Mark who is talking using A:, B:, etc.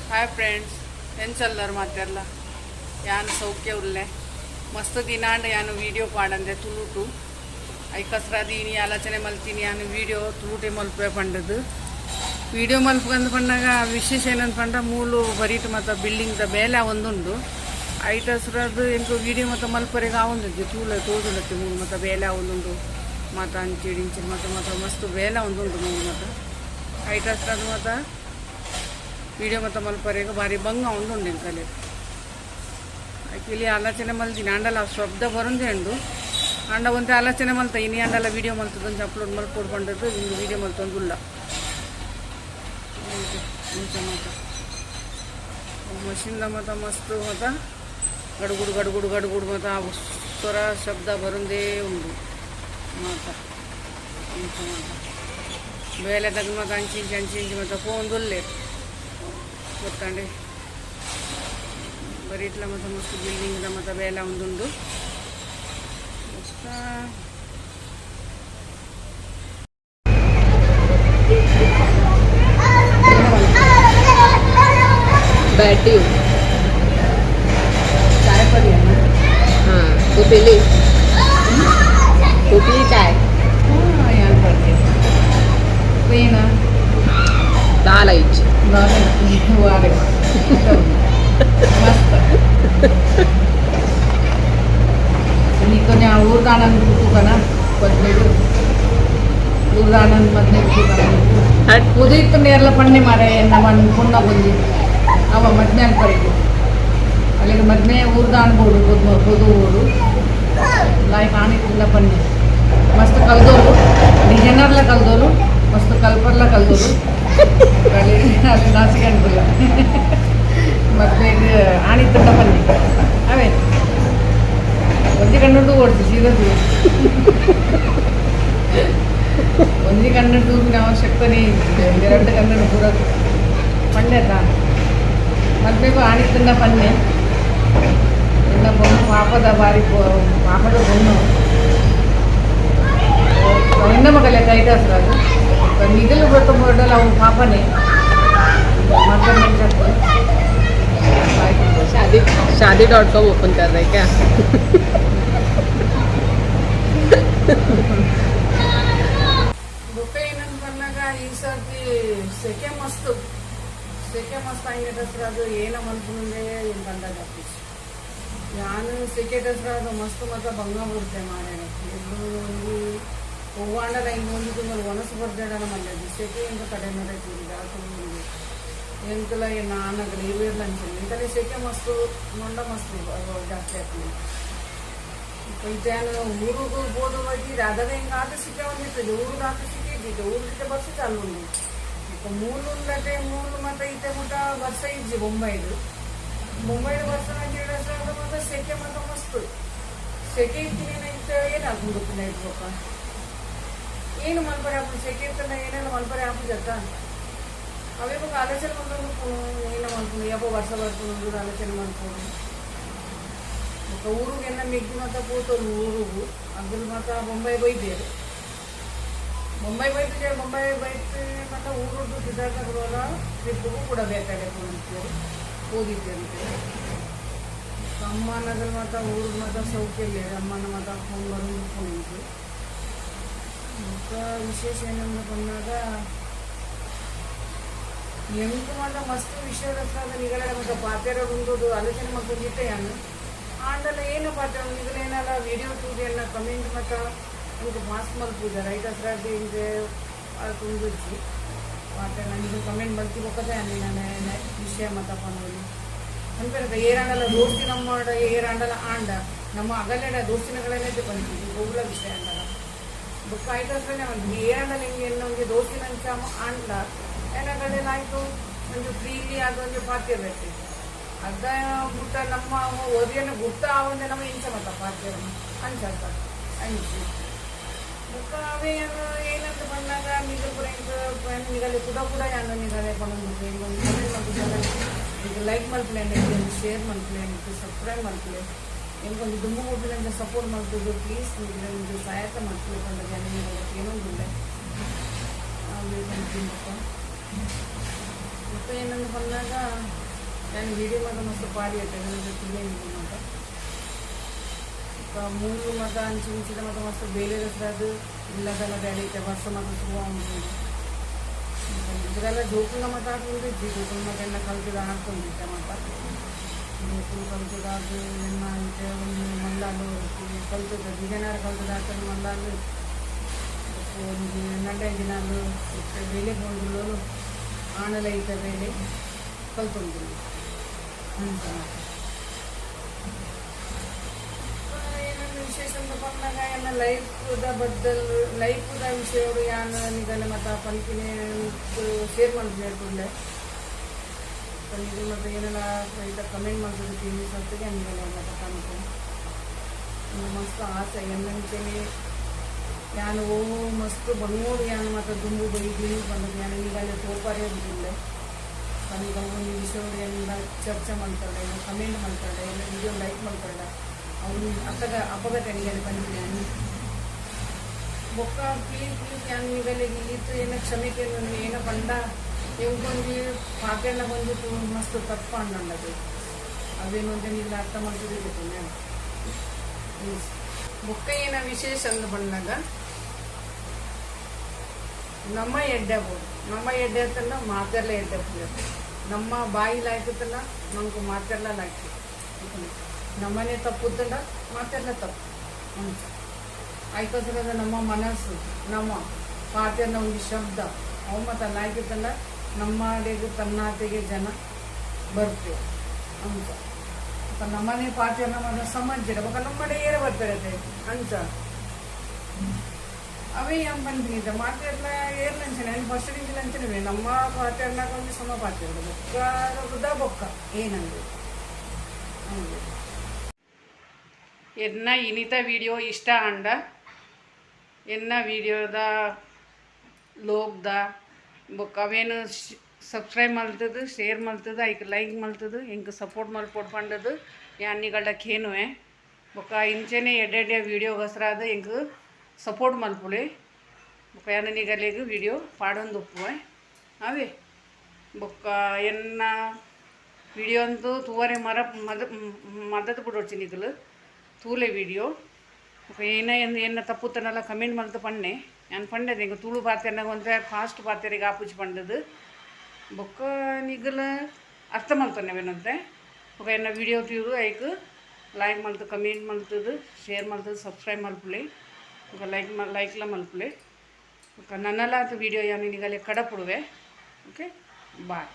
A: Hi friends ಏನು ಚಲ್ಲರ್ ಮಾತೆಲ್ಲ ಯಾನು ಸೌಖ್ಯ ಉಲ್ಲೆ ಮಸ್ತ್ ದಿನಾಂಡ ಯಾನು ವಿಡಿಯೋ ಪಾಡಂದೆ ತುಳುಟು ಐ ಕಸ್ರಾದೀನಿ ಆಲೋಚನೆ ಮಲ್ತೀನಿ ಯಾನು ವಿಡಿಯೋ ತುಳುಟೆ ಮಲ್ಪೆ ಪಂಡದು ವಿಡಿಯೋ ಮಲ್ಪಂದು ಪಂಡಾಗ ವಿಶೇಷ ಏನಂತ ಪಂಡ ಮೂಲು ಬರೀಟ್ ಮತ್ತು ಬಿಲ್ಡಿಂಗ್ದ ಬೇಲೆ ಒಂದುಂಡು ಐಟ್ ಹಸ್ರದು ಎಂಟು ವಿಡಿಯೋ ಮತ್ತು ಮಲ್ಪರೆಗೆ ಆವೊಂದಿದ್ದು ತೂಲೆ ತೋದುಲತ್ತೆ ಮೂಲು ಮತ್ತು ಬೇಲೆ ಒಂದುಂಡು ಮತ್ತು ಅಂಚಿಡಿ ಇಂಚಿನ ಮತ್ತು ಮಸ್ತ್ ಬೇಲೆ ಒಂದುಂಡು ಮೂಲು ಮತ್ತು ಐಟ್ ಹಸ್ರದು ಮತ್ತು ವಿಡಿಯೋ ಮತ್ತು ಮಲ್ಪರೆಗೆ ಭಾರಿ ಬಂಗ ಉಂಡು ಕಲೆ ಆಯ್ಕೆ ಆಲೋಚನೆ ಮಲ್ತೀನಿ ಅಂಡಲ್ಲ ಶಬ್ದ ಬರೋದೇ ಉಂಡು ಅಂಡ ಒಂತೆ ಆಲೋಚನೆ ಮಲ್ತ ಇನಿ ಅಂಡಲ್ಲ ವಿಡಿಯೋ ಮಲ್ತದಂತ ಅಪ್ಲೋಡ್ ಮಲ್ಕೊಡ್ ಬಂದದ್ದು ಇಂದು ವಿಡಿಯೋ ಮಲ್ತೊಂದುಲ್ಲ ಮಷಿನ್ದ ಮತ್ತು ಮಸ್ತ್ ಮತ್ತು ಗಡುಗುಡು ಗಡುಗುಡು ಗಡುಗುಡು ಮತ್ತು ಸ್ವರ ಶಬ್ದ ಬರೋದೇ ಉಂಡು ಮತ್ತು ಬೇಲೆ ತಗ ಮತ್ತು ಅಂಚಿಂಚಿ ಅಂಚಿಂಚಿ ಮತ್ತು ಪೋಂದುಲ್ಲೆ ಗೊತ್ತಂಡೆ ಬರೀ ಇಟ್ಲ ಮತ್ತು ಮಸ್ತ್ ಬಿಲ್ಡಿಂಗ್ದ ಮತ್ತು ಬೇಲೆ ಒಂದುಂಡು
B: बैठी हूँ
A: चाय पड़ी है ना
B: हाँ तू पी ली तू पी चाय
A: हाँ यहाँ पर पीना
B: दाल आई
A: वारे मस्त నీకు నేను ఊరుదానని కూతుకనా బద్నేడు ఊరుదానని బద్నేడు కూతుకనా ఉదయిತ್ತು ನೇರ್ಲ ಪಣ್ಣೆ ಮಾರೆ ನಮ್ಮನ್ ಪುಣ್ಣ ಬಂದಿ ಅವ ಮದ್ನೆ ಅನ್ಪರೆಗೆ ಅಲ್ಲಿಗೆ ಮದ್ನೆ ಊರ್ದಾನ್ ಬೋಡು ಬದು ಊರು ಲಾಯ್ ಕಾಣಿಲ್ಲ ಪಣ್ಣೆ ಮಸ್ತ್ ಕಲ್ದೋರು ಡಿಸೈನರ್ಲ ಕಲ್ದೋರು ಮಸ್ತ್ ಕಲ್ಪರ್ಲ ಕಲ್ದೋರು ಅಲ್ಲಿ ಅಲ್ಲಿ ನಾಸಿಗೆ ಅನ್ಬಿಲ್ಲ ಮದ್ವೆಗೆ ಆಣಿತ್ತಂಡ ಪಣ್ಣೆ ಅವೇ ಒಂಜಿ ಕಣ್ಣು ಓಡ್ತು ಸೀದದು ಒಂಜಿ ಕಣ್ಣು ದೂರಿನ ಅವಶ್ಯಕತೆ ಎರಡು ಕಣ್ಣು ಪೂರ ಪಂಡೆತ ಮದ್ವೆಗೂ ಆಣಿತ್ತಂಡ ಪನ್ನೆ ಎಲ್ಲ ಬೊಣ್ಣು ಪಾಪದ ಬಾರಿ ಪಾಪದ ಬೊಣ್ಣು ಹೆಣ್ಣ ಮಗಲೇ ಕೈಟಾಸ್ರ ಅದು ನಿಗಲು ಬಟ್ಟು ಮೊಡಲ್ ಅವ್ನು ಪಾಪನೇ ಮತ್ತೆ
B: शादी.com ओपन कर रहे क्या
A: ಬುಕ್ಕ ಏನಂತ ಬಂದಾಗ ಈ ಸರ್ತಿ ಸೆಕೆ ಮಸ್ತ್ ಆಗಿದೆ ದಸರಾ ಅದು ಏನೋ ಮನ್ಕೊಂಡೆ ಏನು ಬಂದಾಗ ನಾನು ಸೆಕೆ ದಸರಾ ಅದು ಮಸ್ತ್ ಮತ್ತು ಭಂಗ ಬರುತ್ತೆ ಮಾರೇನೆ ಎಲ್ಲೂ ಹೂವಾಂಡದ ಹಿಂಗೆ ಹೊಂದಿದ್ದು ಮೇಲೆ ಒನಸು ಬರ್ದೇಡ ಮಲ್ಯದು ಸೆಕೆಯಿಂದ ಕಡೆ ನೋಡೈತಿಲ್ಲ ಎಂತಲ ನಾನಾಗಲಿ ಇವೆಲ್ಲ ಅನ್ಸಲ್ಲ ಇಂತಲೇ ಸೆಕೆ ಮಸ್ತು ಮೊಂಡ ಮಸ್ತು ಜಾಸ್ತಿ ಆಗ್ತದೆ ಇನ್ನು ಊರಿಗೂ ಬೋದು ಹೋಗಿ ಅದಾಗ ಹಿಂಗೆ ಆಟ ಸಿಕ್ಕ ಒಂದಿರ್ತದೆ ಊರಿಗೆ ಆಟ ಸಿಕ್ಕಿದ್ದಿತ್ತು ಊರಿಗೆ ಬಸ್ ಚಾಲು ಉಂಡು ಈಗ ಮೂಲತೆ ಮೂಲು ಮತ್ತು ಈತೆ ಮುಟ್ಟ ವರ್ಷ ಇಜ್ಜಿ ಮುಂಬೈದು ವರ್ಷ ಹೇಳಿದ್ರೆ ಮತ್ತು ಸೆಕೆ ಮತ್ತು ಮಸ್ತು ಸೆಕೆ ಇರ್ತೀನಿ ಏನಾಗ್ಬಿಡು ಪುನಃ ಇರ್ಬೇಕ ಏನು ಮಲ್ಪರೆ ಹಾಕೋದು ಸೆಕೆ ಇರ್ತಲ್ಲ ಏನೆಲ್ಲ ಮಲ್ಪರೆ ಹಾಕೋದತ್ತ ಅವೇ ಬಗ್ಗೆ ಆಲೋಚನೆ ಮಾಡ್ಕೊಂಡು ಏನೋ ಮಾಡ್ಕೊಂಡು ಯಾಕೋ ವರ್ಷ ಬರ್ಕೊಂಡು ಆಲೋಚನೆ ಮಾಡ್ಕೊಂಡು ಊರಿಗೆಲ್ಲ ಮೆಗ್ಗಿ ಮತ್ತು ಕೂತರು ಊರಿಗೂ ಅದ್ರಲ್ಲಿ ಮತ್ತು ಬೊಂಬೈ ಬೈದೇರು ಬೊಂಬೈ ಬೈತು ಮತ್ತು ಊರದ್ದು ಸಿದ್ಧಾರ್ಥಗಳ ಟ್ರಿಪ್ಪಿಗೂ ಕೂಡ ಬೇಕಾಗಬೇಕು ಅಂತೇಳಿ ಹೋಗಿದ್ದೆ ಅಂತೇಳಿ ಅಮ್ಮನದಲ್ಲಿ ಮತ್ತು ಊರಿಗೆ ಮತ್ತು ಸೌಖ್ಯ ಅಮ್ಮನ ಮತ್ತು ಫೋನ್ ಬರೋದು ಫೋನ್ ಇತ್ತು ಮತ್ತು ವಿಶೇಷ ಏನಂದ್ರೆ ಬಂದಾಗ ಎಂಟು ಮಾಡ ಮಸ್ತ್ ವಿಷಯದ ನಿಗಲ ಮತ್ತು ಪಾತ್ರೆ ಉಂಟು ಆಲೋಚನೆ ಮಾಡ್ಕೊಂಡಿದ್ದೆ ನಾನು ಆಂಡಲ್ಲ ಏನು ಪಾತ್ರೆ ನಿಗಲೇನಲ್ಲ ವಿಡಿಯೋ ತೂದಿಯನ್ನ ಕಮೆಂಟ್ ಮತ್ತು ನಿಮಗೆ ಮಾಸ್ಕ್ ಮಲ್ಪೂಜ ರೈಟ್ ಹಸ್ರಾದಿ ಹಿಂಗೆ ತುಂಬಿಸಿ ಪಾತ್ರೆ ನನಗೆ ಕಮೆಂಟ್ ಬರ್ತಿ ಹೋಗದೆ ನಾನು ವಿಷಯ ಮತ್ತು ಪನ್ನೋದು ಅನ್ಪೇನಕ ಏರಾಂಡಲ್ಲ ದೋಸ್ತಿ ನಮ್ಮ ಏರಾಂಡಲ್ಲ ಆಂಡ ನಮ್ಮ ಅಗಲೆಡ ದೋಸ್ತಿನಗಳನ್ನೇ ಬಂದಿದ್ದು ಗೋಗುಲ ವಿಷಯ ಅಂಡಲ್ಲ ಬುಕ್ ಆಯ್ತು ಹಸ್ರನೇ ಒಂದು ಏರಾಂಡಲ್ಲ ಹಿಂಗೆ ನಮಗೆ ದೋಸ್ತಿನ ಅಂಚ ಆಂಡ ಏನಾಗಲೇನಾಯಿತು ಒಂದು ಫ್ರೀಲಿ ಅದೊಂದು ಪಾತ್ರೆ ಬೇಕು ಅದ ಗುಟ್ಟ ನಮ್ಮ ಒರಿಯನ್ನು ಗುಟ್ಟ ಆವಂದೆ ನಮ್ಮ ಇಂಚ ಮತ್ತ ಪಾತ್ರೆ ಅಂಚತ್ತ ಅಂಚಿ ಬುಕ್ಕ ಅವೇ ಏನಂತ ಬಂದಾಗ ನಿಗಲ್ ನಿಗಲೆ ಕೂಡ ಯಾನು ನಿಗಲೆ ಬಂದು ಈಗ ಲೈಕ್ ಮಲ್ಪ್ಲೇನ್ ಶೇರ್ ಮಲ್ಪ್ಲೇನ್ ಸಬ್ಸ್ಕ್ರೈಬ್ ಮಲ್ಪ್ಲೇನ್ ನಿಮ್ಗೊಂದು ದುಂಬು ಹೋಗ್ಲಿಂದ ಸಪೋರ್ಟ್ ಮಾಡ್ತಿದ್ದು ಪ್ಲೀಸ್ ನಿಮಗೆ ಸಹಾಯಕ ಮಾಡ್ತೀವಿ ಬಂದಾಗ ಏನೊಂದಿಲ್ಲ ಬೊಕ್ಕ ಏನಂತ ಬಂದಾಗ ನಾನು ವಿಡಿಯೋ ಮಾತ್ರ ಮಸ್ತ್ ಪಾಡಿ ಆಯ್ತು ತಿಂಡಿ ಅಂತ ಮೂರು ಮತ ಅಂಚಿಂಚಿದ ಮತ್ತು ಮಸ್ತ್ ಬೇರೆ ಅದು ಇಲ್ಲದೆಲ್ಲ ಬೇರೆ ಐತೆ ವರ್ಷ ಮಾತ್ರ ಶುರು ఉంటుంది ಇದರೆಲ್ಲ ಜೋಕುಲ ಮತ ಹಾಕೊಂಡಿದ್ವಿ ಜೋಕುಲ ಮತ ಎಲ್ಲ ಕಲ್ತಿದ ಹಾಕೊಂಡಿದ್ದೆ ಮತ ಜೋಕುಲು ಕಲ್ತಿದಾದ ಎನ್ನ ಐತೆ ಒಂದು ಮಲ್ಲಾಲು ಕಲ್ತದ ದಿಗನಾರ ಕಲ್ತದ ಹಾಕೊಂಡು ಮಲ್ಲಾಲು ಒಂದು ನಂಡೆ ದಿನಾಲು ಬೇಲೆ ಗೊಂಡು ಆಣಲ ಐತೆ ಬೇಲೆ ಕಲ್ತ್ಕೊಂಡಿದ್ವಿ ಅಂತ विशेष ಅಂತ ಬಂದಾಗ ಎಲ್ಲ ಲೈಫ್ದ ವಿಷಯಗಳು ಯಾನು ನಿಗಲೆ ಮತ್ತು ಪಂಕಿನೇ ಶೇರ್ ಮಾಡ್ತೀನಿ ಹೇಳ್ಕೊಂಡೆ ಇದು ಮತ್ತು ಏನೆಲ್ಲ ರೈತ ಕಮೆಂಟ್ ಮಾಡ್ತಿರ್ತೀನಿ ಸತ್ತಿಗೆ ನಿಗಲೆ ಮತ್ತು ಕಣಕು ಮಸ್ತ್ ಆಸೆ ಏನಂತೇಳಿ ಯಾನು ಮಸ್ತ್ ಬಂಗೋಡು ಯಾನು ಮತ್ತು ದುಂಬು ಬೈದೀನಿ ಬಂದದ್ದು ಯಾನು ನಿಗಲೆ ತೋಪಾರೇ ಬಿಟ್ಟಿಲ್ಲ ನನಗೆ ಒಂದು ವಿಷಯಗಳು ಏನಿಲ್ಲ ಚರ್ಚೆ ಮಾಡ್ತಾಳೆ ಇಲ್ಲ ಕಮೆಂಟ್ ಮಾಡ್ತಾಳೆ ಇಲ್ಲ ವಿಡಿಯೋ ಲೈಕ್ ಮಾಡ್ತಾಳೆ ಅವ್ರು ಅಪಘಾತ ನಿಗಲೆ ಬಂದಿದ್ದೀನಿ ಬೊಕ್ಕ ಪ್ಲೀಸ್ ಯಾನು ನಿಗಲೆ ಇತ್ತು ಏನೋ ಕ್ಷಮೆಗೆ ಏನೋ ಬಂದ ಇವ್ಗೊಂದು ಪಾಕೆಲ್ಲ ಬಂದಿತ್ತು ಮಸ್ತ್ ತಪ್ಪು ಅನ್ನೋದು ಅದೇನು ಅಂತ ಇಲ್ಲ ಅರ್ಥ ಮಾಡ್ತಿದ್ದೆ ನಾನು ಪ್ಲೀಸ್ ಬೊಕ್ಕ ಏನೋ ವಿಶೇಷ ಅಂತ ಬಂದಾಗ ನಮ್ಮ ಎಡ್ಡೆ ಬೋದು ನಮ್ಮ ಎಡ್ಡೆ ಅಂತಲ್ಲ ಮಾತೆಲ್ಲ ಎಡ್ಡೆ ಬೋದು ನಮ್ಮ ಬಾಯಿ ಲಾಯ್ಕತ್ತಲ್ಲ ನಮ್ಗೆ ಮಾತೆಲ್ಲ ಲಾಯ್ತು ನಮ್ಮನೆ ತಪ್ಪುತ್ತಲ್ಲ ಮಾತೆಲ್ಲ ತಪ್ಪು ಅಂತ ಆಯ್ಕೋದ್ರದ ನಮ್ಮ ಮನಸ್ಸು ನಮ್ಮ ಪಾತೆನ ಒಂದು ಶಬ್ದ ಅವು ಮತ್ತು ಲಾಯ್ಕಿತ್ತಲ್ಲ ನಮ್ಮ ಅಡೆಗೆ ತನ್ನಾತೆಗೆ ಜನ ಬರ್ತೇವೆ ಅಂತ ನಮ್ಮನೆ ಪಾತೆನ మన ಸಮಾಜ ఒక ನಮ್ಮಡೆ ಏರ ಬರ್ತಿರತ್ತೆ ಅಂತ ಅವೇ ಏನು ಬಂದಿದ್ದ ಮಾತೆಲ್ಲ ಏರ್ ಲಂಚನೆ ನಾನು ಫಸ್ಟ್ ಡಿಂಜಿ ಲಂಚನವೇ ನಮ್ಮ ಪಾತೆ ಅನ್ನಾಗ ಒಂದು ಸಮ ಪಾತೆ ಬೊಕ್ಕ ವೃದ್ಧ ಬೊಕ್ಕ ಏನಂದ್ರೆ ಹೌದು ಎನ್ನ ಇನಿತ ವಿಡಿಯೋ ಇಷ್ಟ ಅಂಡ ಎನ್ನ ವಿಡಿಯೋದ ಲೋಕ್ದ ಬೊಕ್ಕ ಅವೇನು ಸಬ್ಸ್ಕ್ರೈಬ್ ಮಲ್ತದು ಶೇರ್ ಮಲ್ತದು ಐಕ್ ಲೈಕ್ ಮಲ್ತದು ಇಂಕ ಸಪೋರ್ಟ್ ಮಲ್ಪೊಡ್ಪಂಡದು ಯಾನಿಗಳ್ಡಕ್ಕೇನುವೆ ಬೊಕ್ಕ ಇಂಚೆನೆ ಎಡ್ಡೆಡ್ಡೆ ವಿಡಿಯೋ ಗಸರಾದ ಇಂಕ ಸಪೋರ್ಟ್ ಮಲ್ಪುಲೆ ಬೊಕ್ಕ ಯಾನಿಗಲೆಗ್ ವಿಡಿಯೋ ಪಾಡೊಂದು ಉಪ್ಪುವೆ ಅವೇ ಬೊಕ್ಕ ಎನ್ನ ವಿಡಿಯೋ ಅಂತೂ ತೂವರೆ ಮದತ್ ಬಿಡೋಡ್ಚಿ ನಿಗಲು ತೂಲೆ ವಿಡಿಯೋ ಏನ ಏನ ತಪ್ಪುತ್ತನಲ್ಲ ಕಮೆಂಟ್ ಮಲ್ತು ಪಣ್ಣೆ ನಾನು ಪಂಡದೆ ಇಂಕ ತುಳು ಪಾತೆರ್ನಾಗ ಒಂಥರ ಫಾಸ್ಟ್ ಪಾತೆರಿಗೆ ಆಪುಜಿ ಪಂಡದು ಬೊಕ್ಕ ನಿಗಲ ಅರ್ಥ ಮಲ್ತನೇವೇನಂತೆ ಬೊಕ್ಕ ಎನ್ನ ವಿಡಿಯೋ ತೀರು ಐಕ್ ಲೈಕ್ ಮಲ್ತು ಕಮೆಂಟ್ ಮಲ್ತದು ಶೇರ್ ಮಲ್ತದು ಸಬ್ಸ್ಕ್ರೈಬ್ ಮಲ್ಪುಲೆ ಬೊಕ್ಕ ಲೈಕ್ಲ ಮಲ್ಪುಲೆ ಬೊಕ್ಕ ನನ್ನಲ್ಲ ಅಂತ ವಿಡಿಯೋ ಯಾನು ನಿಗಲೆ ಕಡಪುಡುವೆ ಓಕೆ ಬಾಯ್.